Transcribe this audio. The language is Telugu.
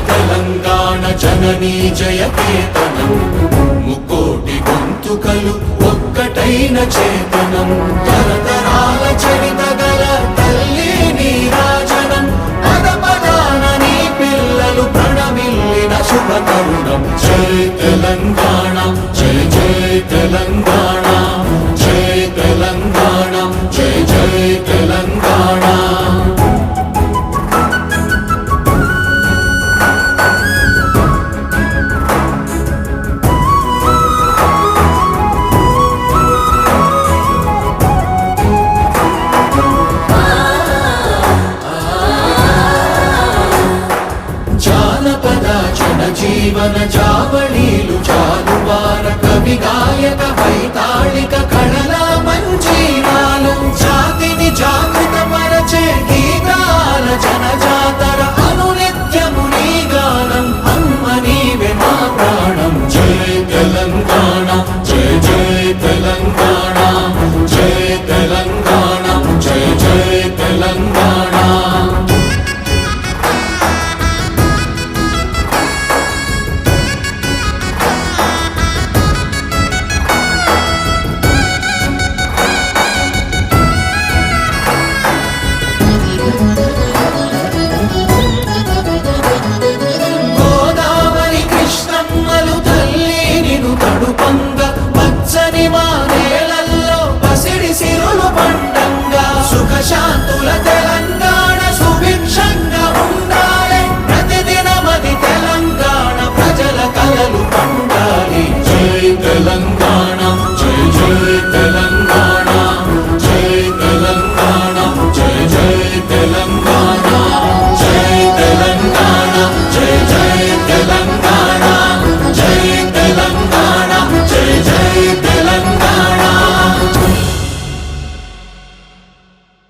తెలంగాణ జననీ జయకేతనం ముక్కోటి గొంతుకలు ఒక్కటైన చేతనం తరతరాల చరిత గల తల్లి నీరాజనం పద పదాన నీ పిల్లలు ప్రణమిల్లిన శుభ తరుణం జై తెలంగాణ జై జై తెలంగాణ జై తెలంగాణ జై జై తెలంగాణ జీవన జావళీలు జాలువార కవి గాయక వైతాళిక కళల మంజీరాలు జాతిని జాగృత పరచే గీతాల జన